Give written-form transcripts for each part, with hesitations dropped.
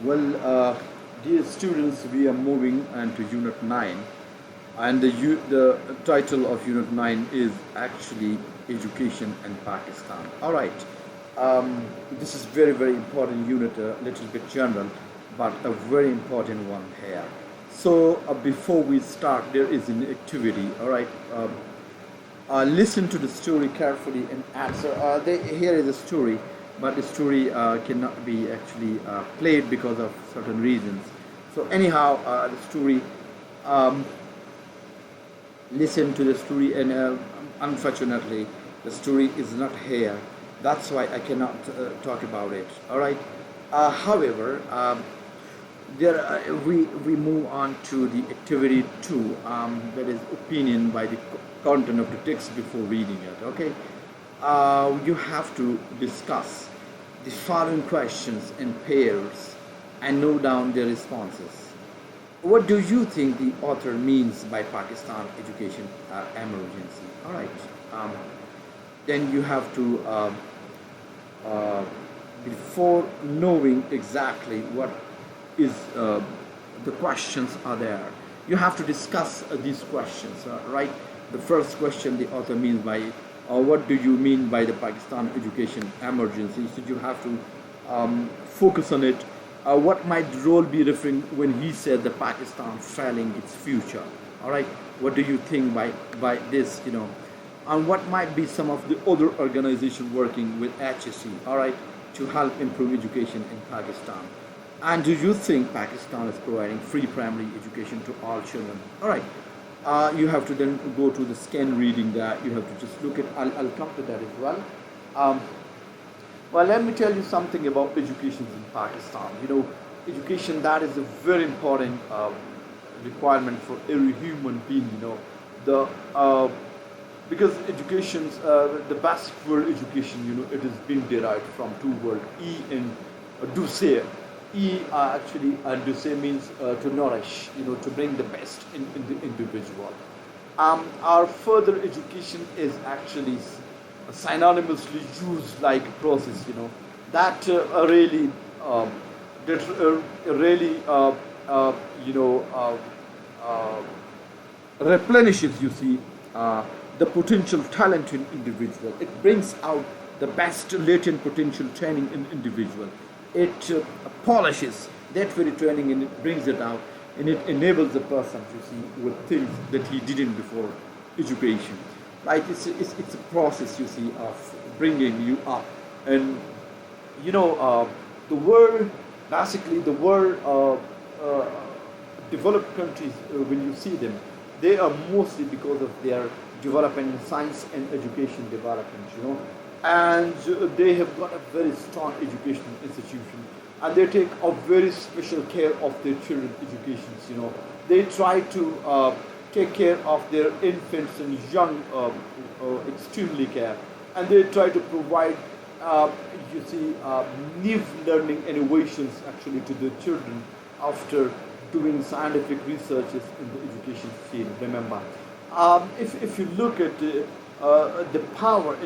Dear students, we are moving on to Unit 9, and the title of Unit 9 is actually Education in Pakistan. All right, this is very important unit, a little bit general, but a very important one here. So before we start, there is an activity. All right, listen to the story carefully and answer. Here is a story, but the story cannot be actually played because of certain reasons. So anyhow, the story, um, listen to the story, and unfortunately, the story is not here. That's why I cannot talk about it. All right. However, we move on to the activity two, that is opinion by the content of the text before reading it. Okay, you have to discuss the following questions in pairs and note down their responses. What do you think the author means by Pakistan education emergency? All right. Um, then you have to uh, before knowing exactly what is the questions are there, you have to discuss these questions, right? The first question the author means by what do you mean by the Pakistan education emergency, so you have to focus on it. What might the role be referring when he said the Pakistan failing its future? All right, what do you think by this, and what might be some of the other organizations working with HSC, all right, to help improve education in Pakistan? And do you think Pakistan is providing free primary education to all children? All right. You have to then go to the scan reading that you have to just look at. I'll come to that as well. Um, let me tell you something about education in Pakistan. Education, that is a very important requirement for every human being. The because education's the basic word education. It is being derived from two words, e and do say. Actually, and to say means to nourish, to bring the best in the individual. Our further education is actually synonymously used like process, that really, that really, you know, uh, replenishes, you see, the potential talent in individual. It brings out the best latent potential training in individual. It polishes that very training and it brings it out, and it enables the person to see with things that he didn't before education. Like it's a process, you see, of bringing you up. And the world, basically the world, developed countries, when you see them, they are mostly because of their development in science and education development, and they have got a very strong educational institution, and they take a very special care of their children's educations. They try to take care of their infants and young extremely care, and they try to provide, you see, new learning innovations actually to the children after doing scientific researches in the education field. Remember, if you look at the power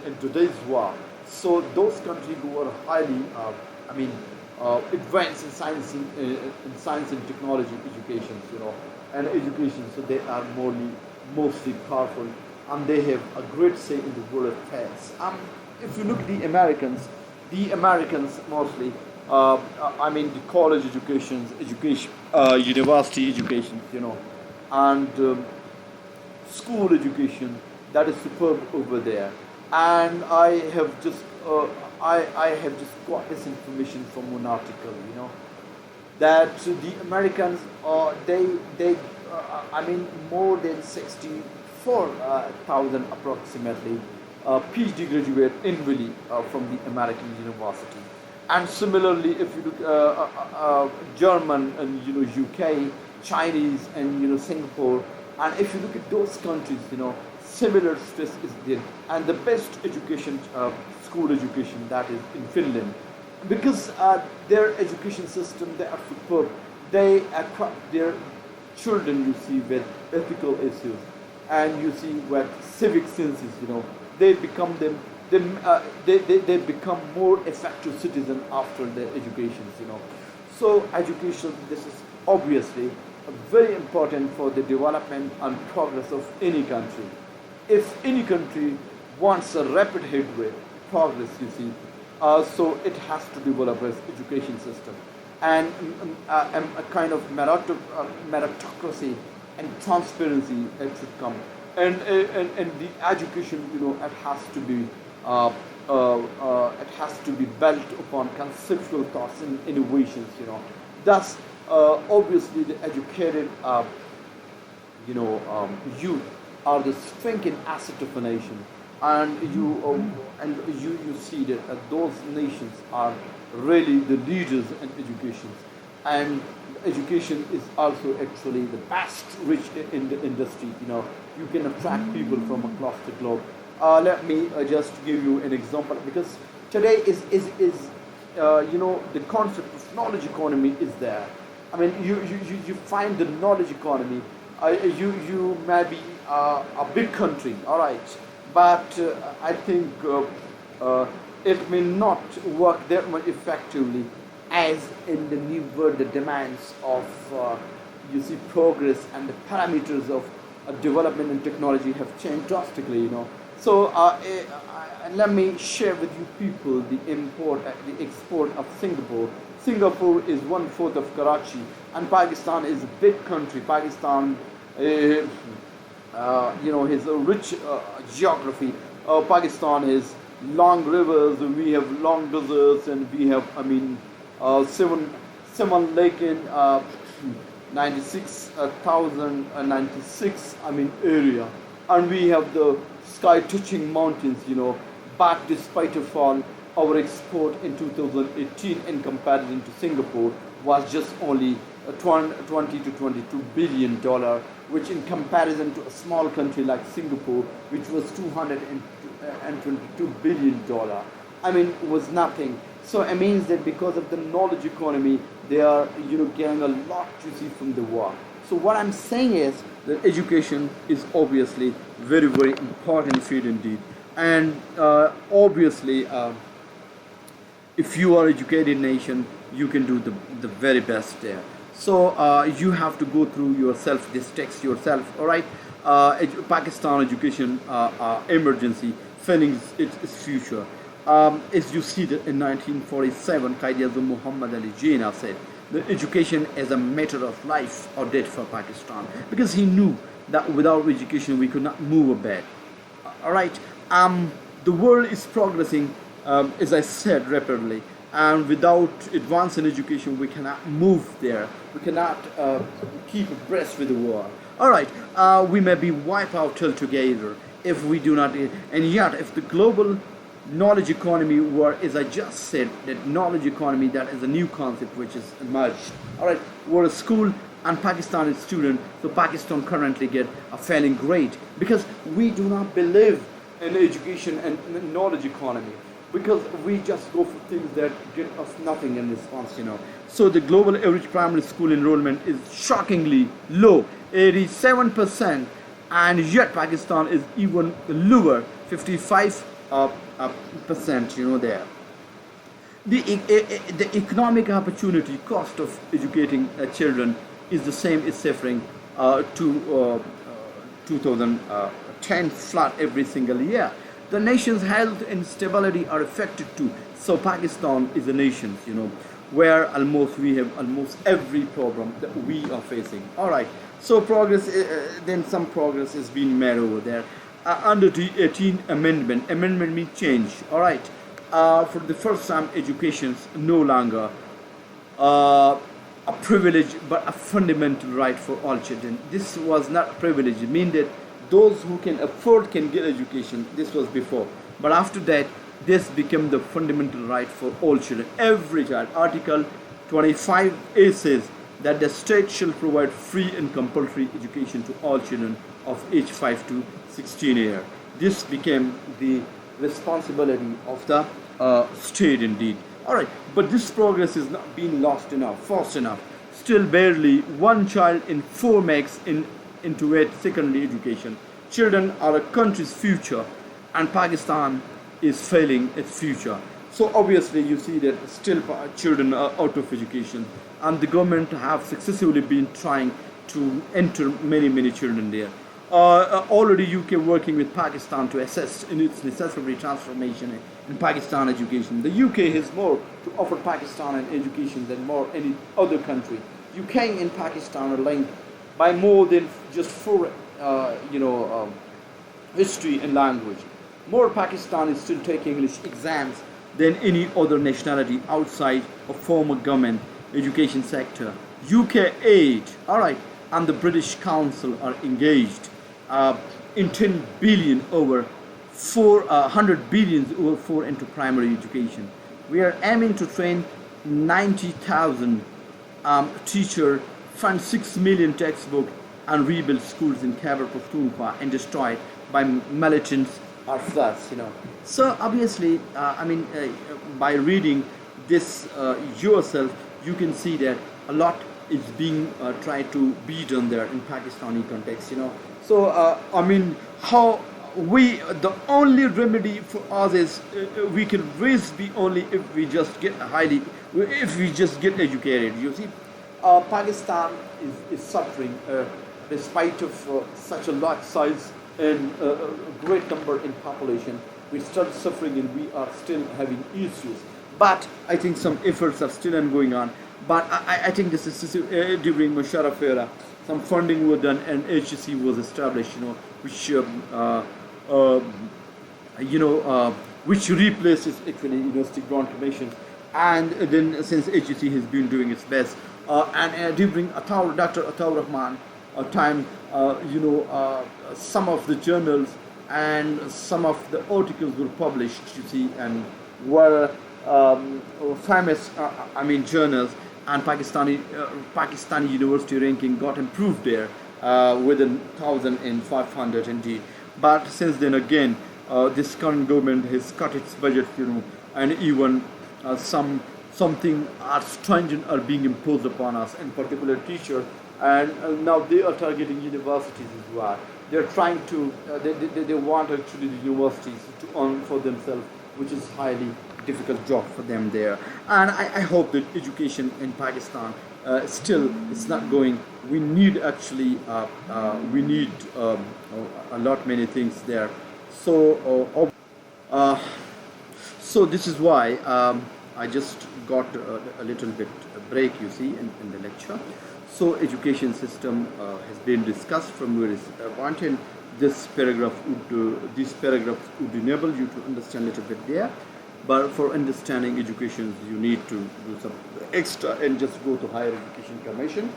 in today's world, so those countries who are highly, advanced in science, in science and technology education, and education, so they are mostly powerful, and they have a great say in the world affairs. If you look at the Americans mostly, the college education, university education, and school education, that is superb over there. And I have just got this information from one article, that the Americans, they more than 64,000 approximately PhD graduate annually from the American university. And similarly, if you look German and UK, Chinese and Singapore, and if you look at those countries, similar stress is there. And the best education, school education, that is in Finland, because their education system, they are superb. They equip their children, you see, with ethical issues, and you see with civic senses. They become them. They become more effective citizens after their educations. So education, this is obviously very important for the development and progress of any country. If any country wants a rapid headway, progress, you see, so it has to develop its education system. And a kind of meritocracy and transparency it should come. And the education, it has to be built upon conceptual thoughts and innovations. Thus, obviously, the educated youth are the strength and asset of a nation, and you see that those nations are really the leaders in education, and education is also actually the best rich in the industry. You can attract people from across the globe. Let me just give you an example, because today is the concept of knowledge economy is there. I mean, you find the knowledge economy. You may be a big country, all right, but I think it may not work that much effectively as in the new world. The demands of progress and the parameters of development and technology have changed drastically. So let me share with you people the export of Singapore. Singapore is 1/4 of Karachi, and Pakistan is a big country. Pakistan, has a rich geography. Pakistan has long rivers, we have long deserts, and we have, seven lake in 96,096 area, and we have the sky-touching mountains. But despite of all, our export in 2018 in comparison to Singapore was just only 20 to 22 billion dollar, which in comparison to a small country like Singapore, which was 222 billion dollar, was nothing. So it means that because of the knowledge economy, they are getting a lot you see from the war. So what I'm saying is that education is obviously very, very important field indeed, and obviously if you are educated nation, you can do the very best there. So you have to go through yourself this text yourself. All right, Pakistan education emergency failing its future. As you see that in 1947, Quaid-e-Azam Muhammad Ali Jinnah said that education is a matter of life or death for Pakistan, because he knew that without education we could not move a bed. All right, the world is progressing, as I said, rapidly, and without advance in education we cannot move there. We cannot keep abreast with the world. All right, we may be wiped out altogether if we do not. And yet, if the global knowledge economy were, as I just said, that knowledge economy, that is a new concept which is emerged. All right, were a school and Pakistan is student, so Pakistan currently get a failing grade, because we do not believe in education and knowledge economy, because we just go for things that get us nothing in response. So the global average primary school enrollment is shockingly low, 87%, and yet Pakistan is even lower, 55%. There. The economic opportunity cost of educating children is the same as suffering to 2010 flood every single year. The nation's health and stability are affected too. So Pakistan is a nation, where we have almost every problem that we are facing. All right. So then some progress is being made over there. Under the 18th amendment means change. All right. For the first time, education is no longer a privilege but a fundamental right for all children. This was not a privilege. It means that those who can afford can get education. This was before. But after that, this became the fundamental right for all children. Every child. Article 25A says that the state shall provide free and compulsory education to all children of age 5 to 16 years. This became the responsibility of the state indeed. All right, but this progress is not being lost enough, fast enough. Still barely one child in 4 makes into a secondary education. Children are a country's future, and Pakistan is failing its future. So obviously you see that still children are out of education, and the government have successfully been trying to enter many children there. Already UK working with Pakistan to assist in its necessary transformation in Pakistan education. The UK has more to offer Pakistan an education than more any other country. UK and Pakistan are linked by more than just four, history and language. More Pakistan is still taking English exams than any other nationality outside of former government education sector. UK aid, all right, and the British Council are engaged in 10 billion over 400 billions over 4 into primary education. We are aiming to train 90,000 teacher, fund 6 million textbook, and rebuild schools in Khyber Pakhtunkhwa and destroyed by militants or floods. So obviously, by reading this yourself, you can see that a lot is being tried to be done there in Pakistani context. So how the only remedy for us is we can raise be only if we just get educated. You see, Pakistan is suffering despite of such a large size and a great number in population. We start suffering and we are still having issues. But I think some efforts are still going on. But I think this is during Musharraf era, some funding was done and HEC was established, which replaces actually University Grant Commission. And then since HEC has been doing its best, and during Dr. Ataur Rahman time, some of the journals and some of the articles were published, were famous, journals, and Pakistani university ranking got improved there within 1,500 indeed. But since then again, this current government has cut its budget, and even something are stringent are being imposed upon us, in particular teacher, and now they are targeting universities as well. They're trying to, they want actually the universities to earn for themselves, which is highly difficult job for them there. And I hope that education in Pakistan still it's not going. We need actually a lot many things there. So this is why I just got a little bit break, in the lecture. So education system has been discussed from where is wanted. These paragraphs would enable you to understand a little bit there. But for understanding education, you need to do some extra and just go to Higher Education Commission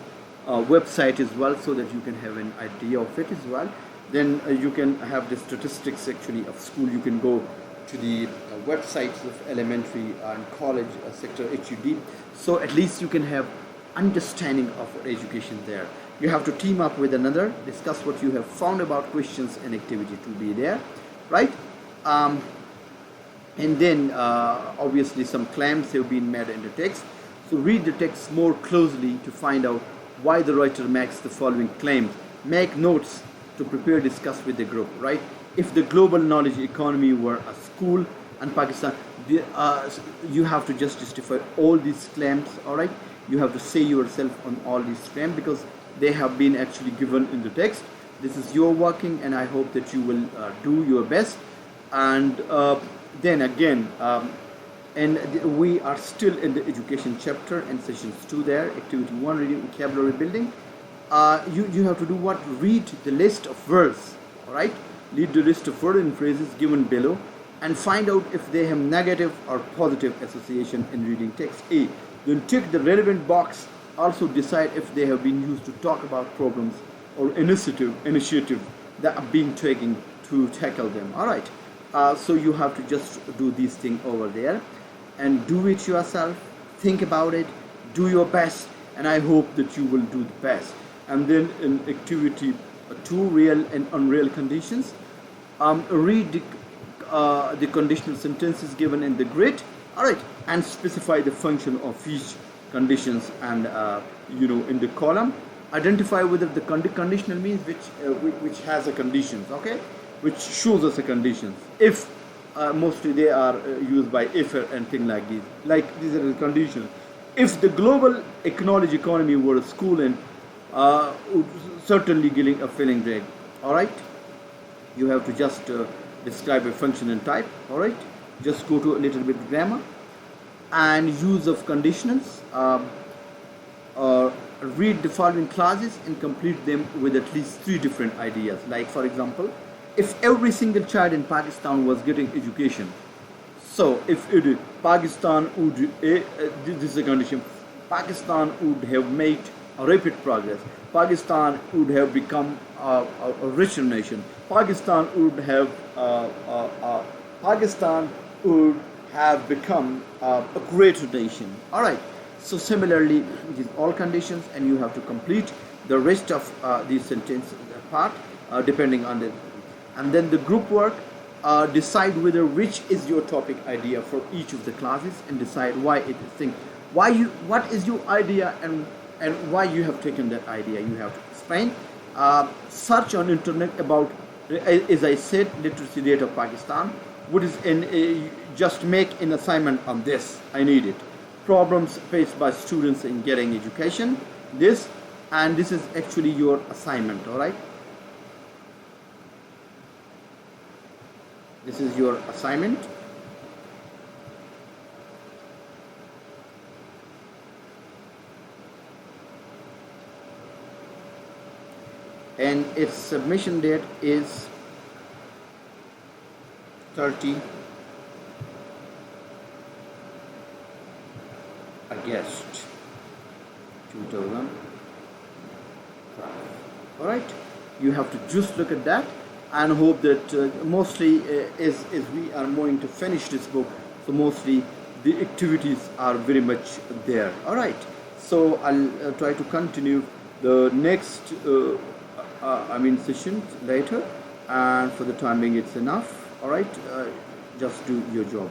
website as well, so that you can have an idea of it as well. Then you can have the statistics actually of school. You can go to the websites of elementary and college sector HUD. So at least you can have understanding of education there. You have to team up with another, discuss what you have found about questions and activity to be there, right? And then obviously some claims have been made in the text. So read the text more closely to find out why the writer makes the following claims. Make notes to prepare, discuss with the group, right? If the global knowledge economy were a school and Pakistan, you have to just justify all these claims, all right? You have to say yourself on all these claims because they have been actually given in the text. This is your working, and I hope that you will do your best. And then again, we are still in the education chapter and sessions 2 there. Activity 1, reading vocabulary building. You have to do what? Read the list of words, all right? Read the list of words and phrases given below and find out if they have negative or positive association in reading text A. Then tick the relevant box. Also decide if they have been used to talk about problems or initiative that are being taken to tackle them, all right? So you have to just do these things over there and do it yourself. Think about it, do your best, and I hope that you will do the best. And then in activity 2, real and unreal conditions, read the conditional sentences given in the grid, all right, and specify the function of each conditions and in the column. Identify whether the conditional means which has a conditions, okay, which shows us a conditions. If mostly they are used by if and things like these. Like these are the conditions. If the global acknowledged economy were a school and would certainly giving a feeling grade. All right, you have to just describe a function and type. All right, just go to a little bit grammar and use of conditionals. Read the following clauses and complete them with at least 3 different ideas. Like for example, if every single child in Pakistan was getting education, so if it, Pakistan would, this is a condition, Pakistan would have made a rapid progress. Pakistan would have become a richer nation. Pakistan would have become a greater nation. All right. So similarly, these all conditions, and you have to complete the rest of the sentence part depending on the, and then the group work. Decide whether which is your topic idea for each of the classes, and decide why it is think why you what is your idea and why you have taken that idea. You have to explain. Search on internet about, as I said, literacy rate of Pakistan. What is in just make an assignment on this. I need it. Problems faced by students in getting education. This, and this is actually your assignment. All right. This is your assignment. And its submission date is 30 August 2005. All right, you have to just look at that and hope that mostly as we are going to finish this book, so mostly the activities are very much there. All right, so I'll try to continue the next session later, and for the time being it's enough. All right, just do your job.